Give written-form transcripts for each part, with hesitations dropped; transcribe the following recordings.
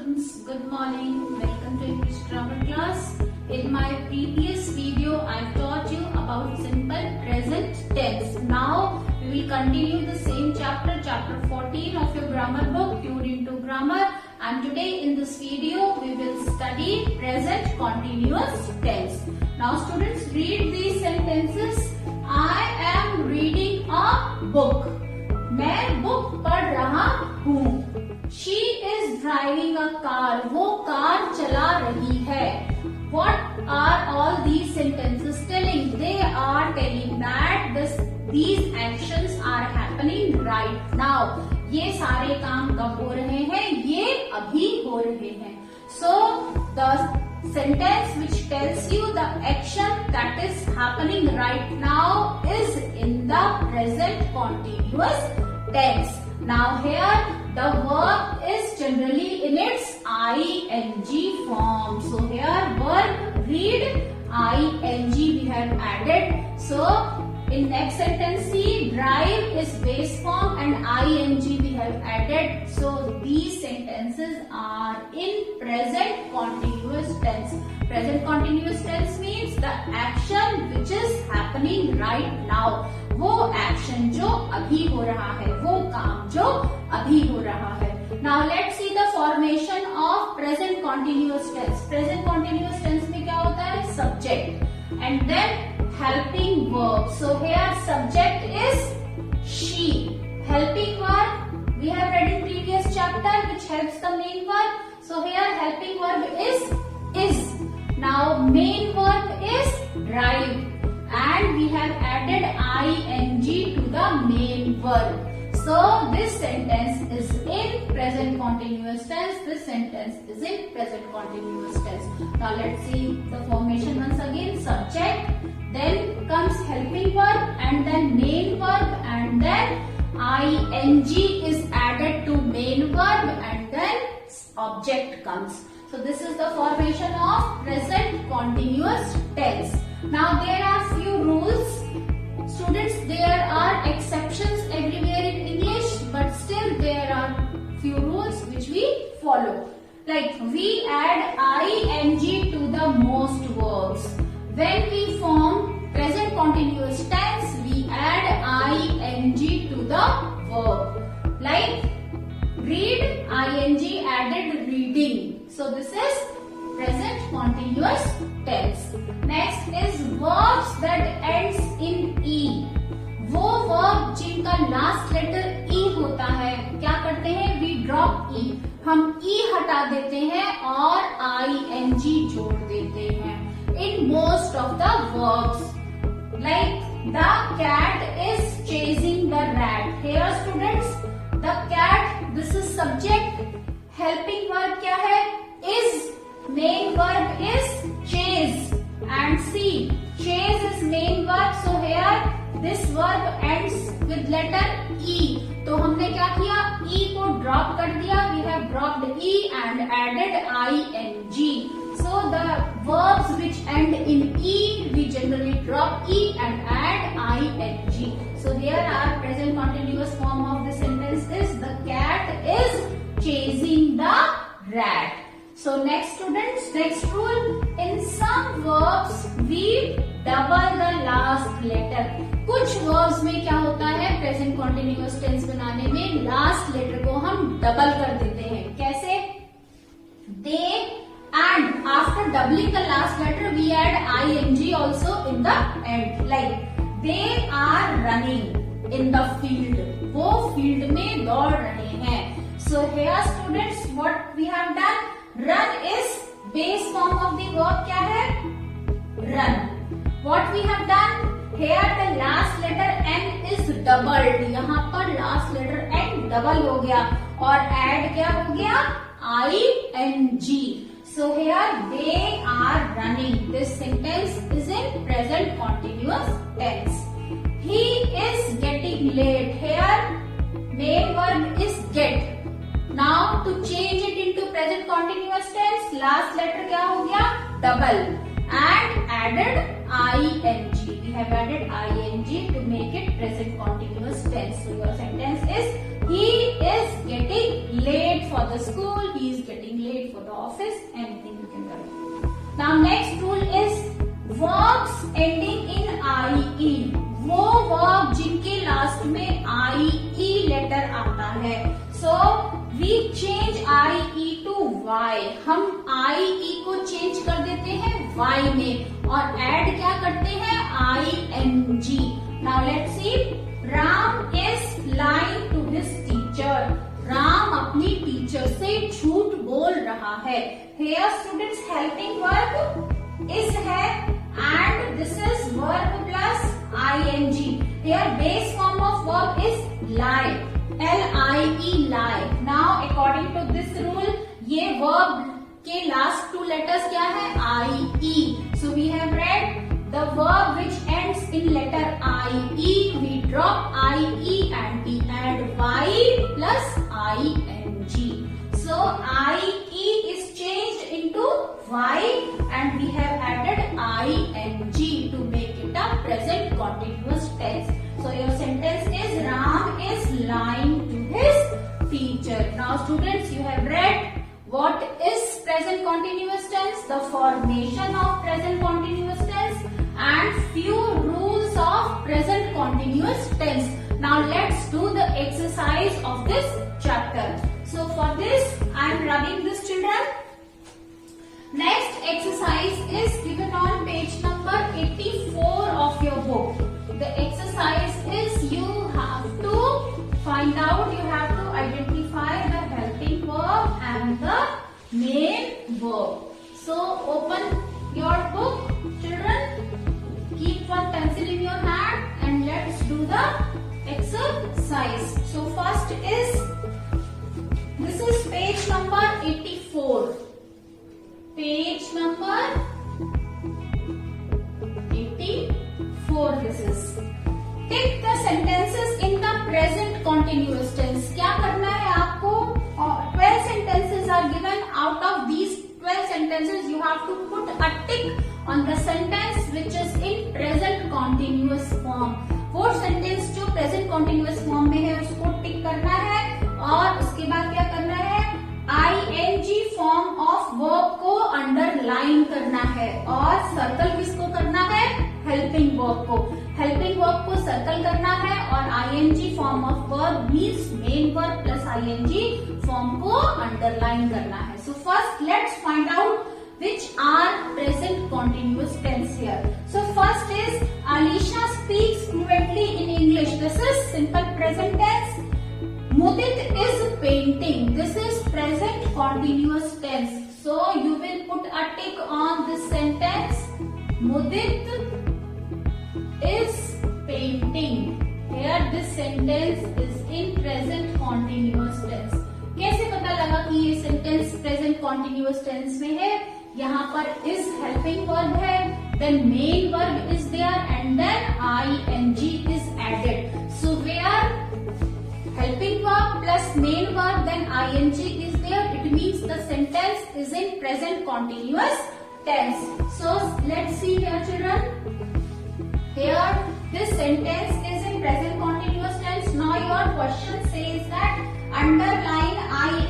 students, good morning. Welcome to English grammar class. In my previous video, I taught you about simple present tense. Now we will continue the same chapter, chapter 14 of your grammar book, Tuned into Grammar. And today in this video, we will study present continuous tense. Now students, read these sentences. I am reading a book. मैं book पढ़ रहा हूँ. She is driving a car. वो car चला रही है. What are all these sentences telling? They are telling that these actions are happening right now. ये सारे काम कब हो रहे हैं? ये अभी हो रहे हैं. So the sentence which tells you the action that is happening right now is in the present continuous tense. Now here the verb is generally in its ing form. So here verb read ing we have added. So in next sentence see drive is base form and ing we have added. So these sentences are in present continuous tense. Present continuous tense means the action which is happening right now. वो action जो अभी हो रहा है, वो काम जो अभी हो रहा है. Now let's see the formation of present continuous tense. Present continuous tense में क्या होता है? Subject and then helping verb. So here subject is she. Helping verb we have read in previous chapter which helps the main verb. So here helping verb is. Now main verb is drive. And we have added ing to the main verb. So this sentence is in present continuous tense. This sentence is in present continuous tense. Now let's see the formation once again. Subject, then comes helping verb and then main verb and then ing is added to main verb and then object comes. So this is the formation of present continuous tense. Now there are few rules. Students, there are exceptions everywhere in English, but still there are few rules which we follow. Like we add ing to the most verbs. When we form present continuous tense, we add ing to the verb. Like read, ing added reading. So this is present continuous tense. Next is verbs that ends in e. वो verb जिनका last letter e होता है, क्या करते हैं? We drop e. हम e हटा देते हैं और ing जोड़ देते हैं. In most of the verbs, like the cat is chasing the rat. Here students, the cat, this is subject. Helping verb क्या है? Is. Main verb is chase. And see, chase is main verb. So here this verb ends with letter e. तो हमने क्या किया? e को drop कर दिया. We have dropped e and added ing. So the verbs which end in e, we generally drop e and add ing. So here our present continuous form of the sentence is the cat is chasing the rat. So next students, next rule, in some verbs we double the last letter. कुछ verbs में क्या होता है? present continuous tense बनाने में last letter को हम double कर देते हैं. कैसे? They and after doubling the last letter we add ing also in the end. Like they are running in the field. वो field में दौड़ रहे हैं. So here students, what we have done? Run is base form of the verb क्या है? Run. What we have done? Here the last letter n is doubled. यहाँ पर last letter n double हो गया और add क्या हो गया? ing. So here they are running. This sentence is in present continuous tense. He is getting late. Here main verb is get. Now to change it into present continuous tense, last letter क्या हो गया? Double and added ing. We have added ing to make it present continuous tense. So your sentence is he is getting late for the school. He is getting late take for the office, anything you can write. Now next rule is verbs ending in IE. वो verb जिनके last में IE letter आता है. So we change IE to Y. हम IE को change कर देते हैं Y में और add क्या करते हैं ING. Now let's see. Ram is lying to his teacher. Ram अपनी टीचर से झूठ बोल रहा है. Here students helping verb is है and this is verb plus ing. Here base form of verb is lie. L-I-E lie. Now according to this rule ये verb के last two letters क्या है I-E. So we have read the verb which ends in letter I-E. We drop I-E and we add Y plus I-N-G. So I-E is changed into Y and we have added I-N-G to make it a present continuous tense. So your sentence is Ram is lying to his teacher. Now students, you have read what is present continuous tense, the formation of present continuous tense and few rules of present continuous tense. Now let's do the exercise of this chapter. So for this I am rubbing this, children. Next exercise is given on page number 84 of your book. The exercise is you have to find out, you have to identify the helping verb and the main verb. So open your book, children. Keep one pencil in your hand and let's do the exercise. So first is, this is page number 84. Page number 84 this is. Take the sentences in the present continuous tense. क्या करना है आपको? 12 sentences are given. Out of these 12 sentences you have to put a tick on the sentence which is in present continuous form. वो sentence जो present continuous form में है उसको टिक करना है और उसके बाद क्या करना है ing form of verb को underline करना है और circle किसको करना है helping verb को. Helping verb को circle करना है और ing form of verb means main verb plus ing form को underline करना है. So first let's find out which are present continuous tense here. So first is Alisha speaks fluently in English. This is simple present tense. Mudit is painting. This is present continuous tense. So you will put a tick on this sentence. Mudit is painting. Here this sentence is in present continuous tense. कैसे पता लगा कि ये sentence present continuous tense में है? यहाँ पर is helping verb है, then main verb is there and then ing is added. So where helping verb plus main verb then ing is there, it means the sentence is in present continuous tense. So let's see here, children. Here this sentence is in present continuous tense. Now your question says that underline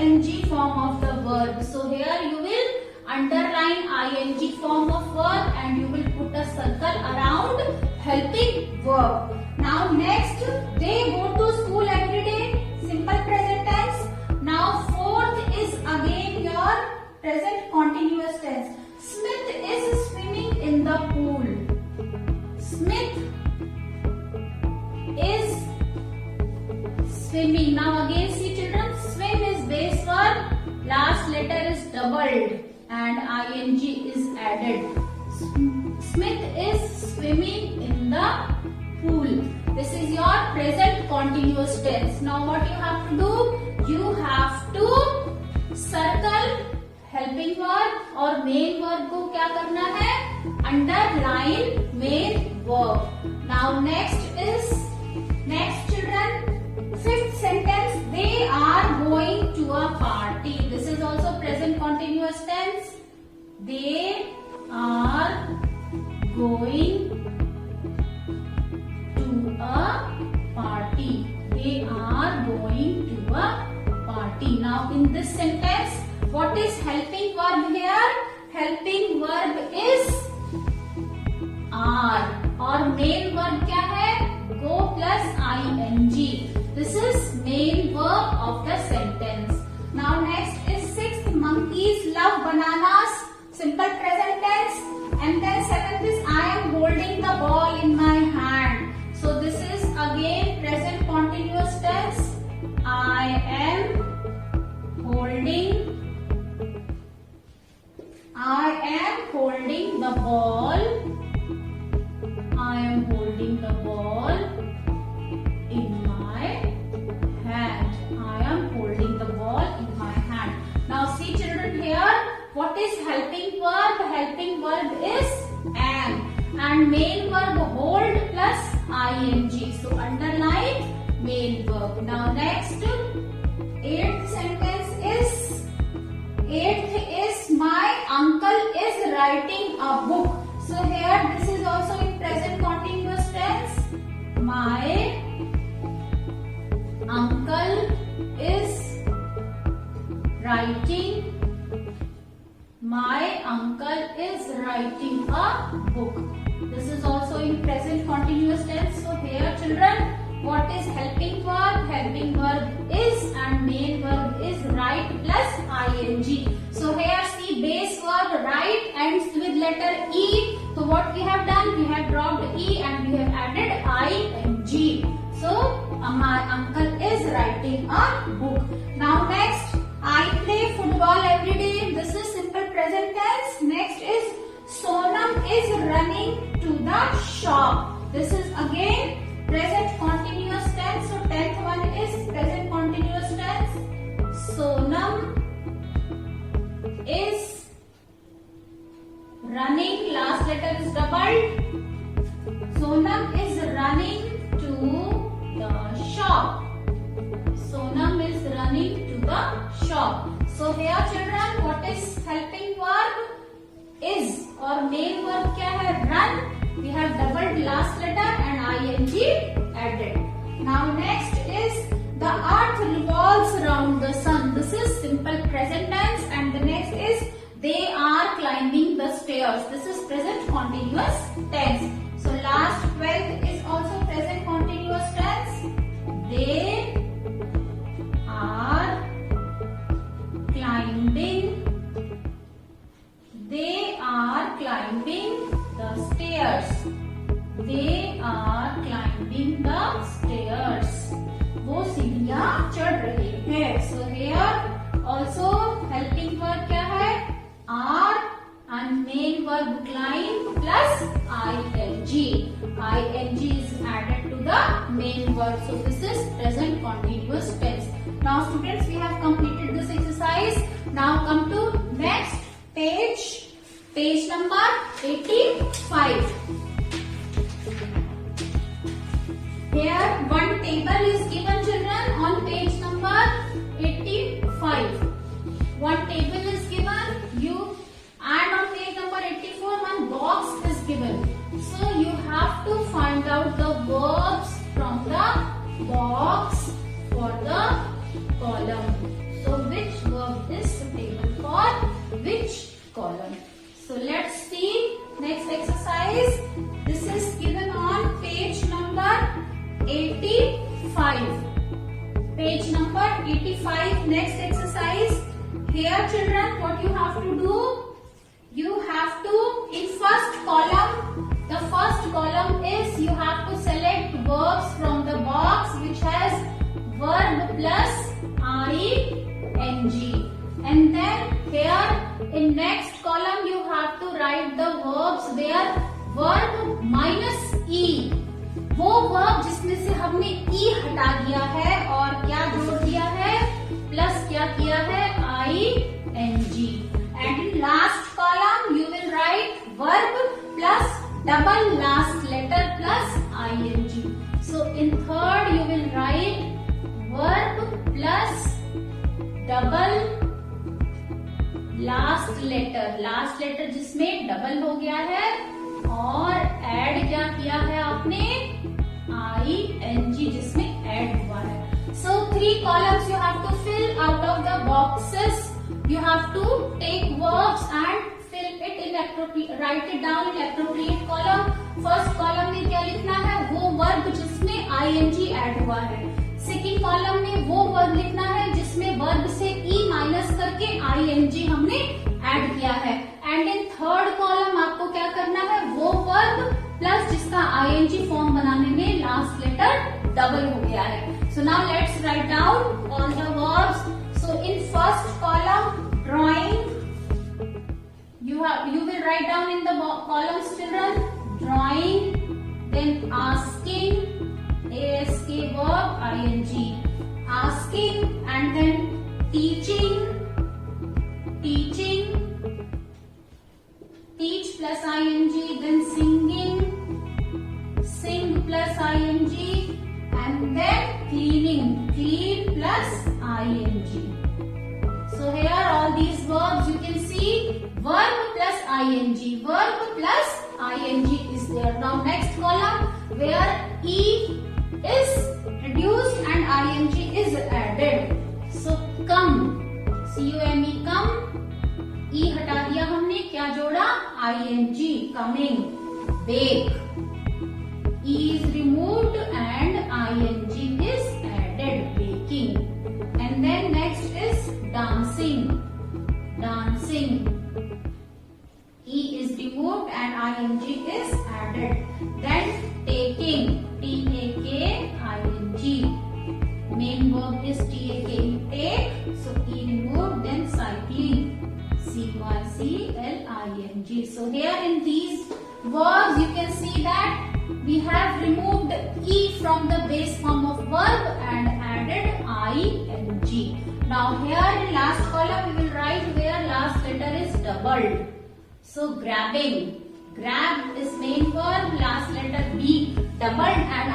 ing form of the verb. So here you will underline ing form of verb and you will put a circle around helping verb. Now next, they go to school every day. Simple present tense. Now fourth is again your present continuous tense. Smith is swimming in the pool. Smith is swimming. Now again see, children, swim is base verb, last letter is doubled and ing is added. Smith is swimming in the pool. This is your present continuous tense. Now what you have to do? You have to circle helping verb और main verb को क्या करना है? Underline main verb. Now next children, fifth sentence, they are going to a party. This is also present continuous tense. They are going to a party. They are going to a party. Now in this sentence, what is helping helping verb is are और main verb क्या है? go plus ing. This is main verb of the sentence. Now next is sixth, monkeys love bananas, simple present tense. And then seventh is I am holding the ball in my hand. So this is again present continuous tense. I am holding the ball. I am holding the ball in my hand. I am holding the ball in my hand. Now see children here, what is helping verb? Helping verb is am and main verb hold plus ing. So underline main verb. Now next, eighth sentence is my uncle is writing a book. So here this is also in present continuous tense. My uncle is writing a book. This is also in present continuous tense. So here children, what is helping verb? Helping verb is and main verb is write plus ing. So here see base verb write ends with letter E. So what we have done? We have dropped E and we have added ing. So my uncle is writing a book. Now next, I play football every day. This is simple present tense. Next is Sonam is running to the shop. This is again present continuous tense. So 10th one is present continuous tense. Sonam is running, last letter is doubled. Sonam is running to the shop. Sonam is running to the shop. So here children, what is helping verb? Is और main verb क्या है? Run. We have doubled last letter and ing added. Now next is the earth revolves around the sun. This is simple present tense and the next is they are climbing the stairs. This is present continuous tense. So last 12th is also present continuous tense. They are climbing the stairs. They are climbing the stairs. वो सीढ़ियाँ चढ़ रहे हैं. So here also helping verb क्या है? Are and main verb climb plus ing. ing is added to the main verb. So this is present continuous tense. Now students, we have completed this exercise. Now come to next page. Page number 85. Here one table is given children on page number 85. One table is given you and on page number 84 one box is given. So you have to find out the verbs from the box for the column. So which verb is suitable for which column? So let's see next exercise. This is given on page number 85. Page number 85. Next exercise. Here children, what you have to do? You have to, in first column, the first column is you have to select verbs from the box which has verb plus ing. And then here in next column you have to write the verbs where verb minus e. वो verb जिसमें से हमने ई हटा दिया है और क्या जोड़ दिया है? प्लस क्या किया है? ing. And in last column you will write verb plus double last letter plus ing. So in third you will write verb plus double last letter जिसमें डबल हो गया है और ऐड क्या किया है आपने? ing जिसमें ऐड हुआ है. So 3 columns you have to fill out of the boxes. You have to take verbs and fill write it down in appropriate column. First column में क्या लिखना है, वो वर्ब जिसमें ing ऐड हुआ है. सेकेंड कॉलम में वो वर्ब लिखना है जिसमें वर्ब से ई माइनस करके ing हमने ऐड किया है. एंड इन थर्ड कॉलम आपको क्या करना है, वो वर्ब प्लस जिसका ing फॉर्म बनाने में लास्ट लेटर डबल हो गया है. So now let's write down all the verbs. So in first column, drawing, you will write down in the columns, children, drawing, then asking, ask verb, ing, asking, and then teaching, teach plus ing, then singing, sing plus ing, and then cleaning, clean plus ing. So here all these verbs you can see verb plus ing, verb plus ing is there. Now next column where e is reduced and ing is added. So come, come, come, e हटा दिया हमने, क्या जोड़ा, ing, coming, bake, e is removed and ing is added, baking. And then next is dancing, dancing, e is removed and ing is added. Then taking, ing, main verb is take, so e removed. Then cycling, cycling. So here in these verbs you can see that we have removed e from the base form of verb and added ing. Now here in last column we will write where last letter is doubled. So grabbing, grab is main verb, last letter b doubled and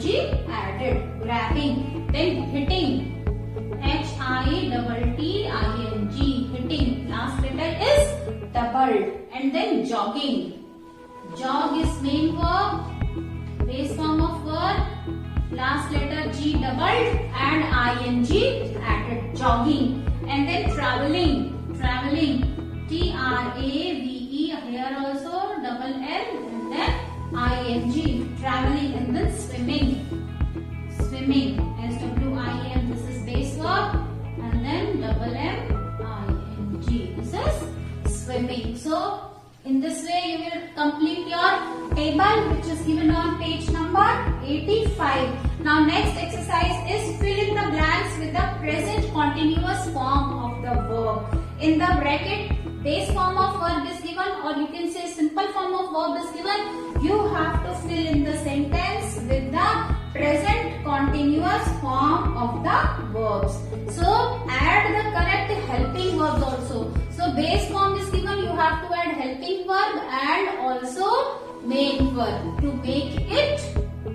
ing added, grabbing. Then hitting, hitting, hitting, last letter is doubled. And then jogging, jog is main verb, base form of verb, last letter g doubled and ing added, jogging. And then traveling, traveling, trave, here also double l and then ing, traveling. And then swimming, swimming, swim, this is base verb, and then double m ing, this is swimming. So in this way you will complete your table which is given on page number 85. Now next exercise is fill in the blanks with the present continuous form of the verb. In the bracket, base form of verb is given, or you can say simple form of verb is given. You have to fill in the sentence with the present continuous form of the verbs. So add the correct helping verbs also. So base form is given, you have to add helping verb and also main verb to make it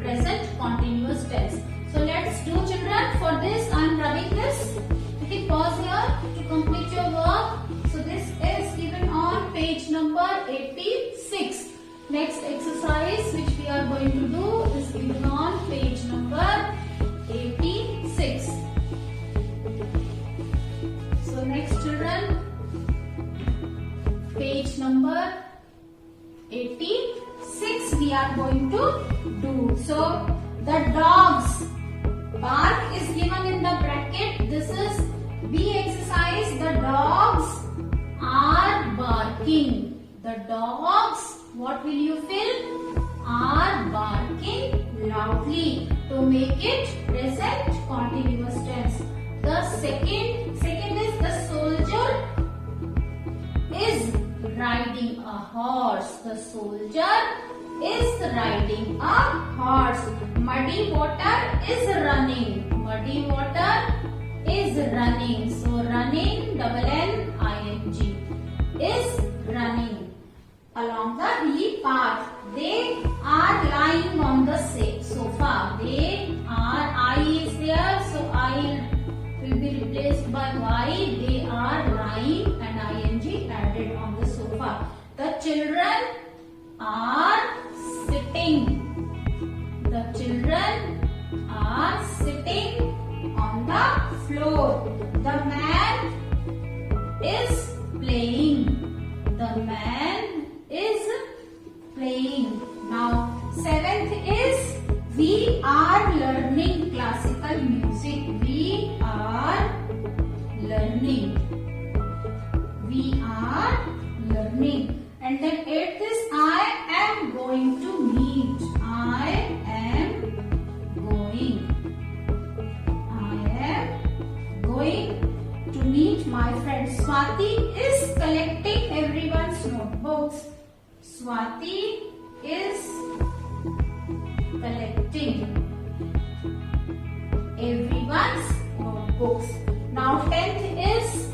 present continuous tense. So let's do, children. For this I am rubbing this. You can pause here to complete your work. So this is given on page number 86. Next exercise which we are going to do is given on page number 86. So next, children, page number 86 we are going to do. So the dogs bark is given in the bracket. This is B exercise. The dogs are barking. The dogs, what will you fill? Are barking loudly to make it present continuous tense. The second is the soldier is riding a horse. The soldier is riding a horse. Muddy water is running. Muddy water is running. So running, double N-I-N-G, is running along the hilly path. They are lying on the sofa. They are, I is there, so I will be replaced by Y. They are lying and ing added on the sofa. The children are sitting. The children are sitting on the floor. The man is playing. The man Swati is collecting everyone's notebooks. Swati is collecting everyone's notebooks. Now 10th is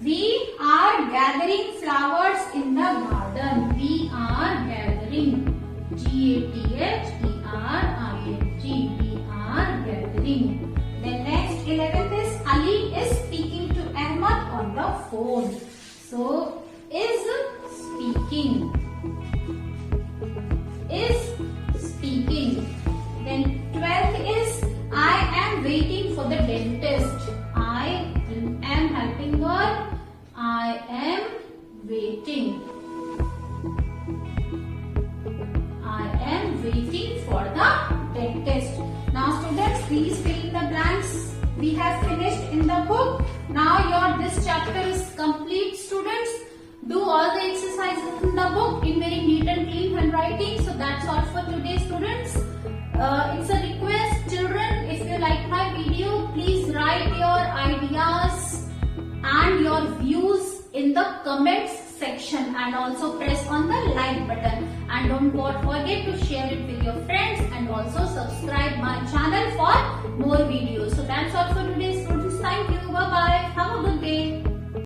we are gathering flowers in the garden. We are gathering. G-A-T-H-E-R-I-N-G. We are gathering. Then next 11th is Ali is speaking to Ahmad on the phone. So is speaking. Is speaking. Then 12th is I am waiting for the dentist. I am helping her. I am waiting. I am waiting for the dentist. Now students, please fill in the blanks. We have finished in the book. Now this chapter is complete, students. Do all the exercises in the book in very neat and clean handwriting. So that's all for today, students. It's a request, children, if you like my video, please write your ideas and your views in the comments section and also press on the like button. And don't forget to share it with your friends and also subscribe my channel for more videos. So that's all for today's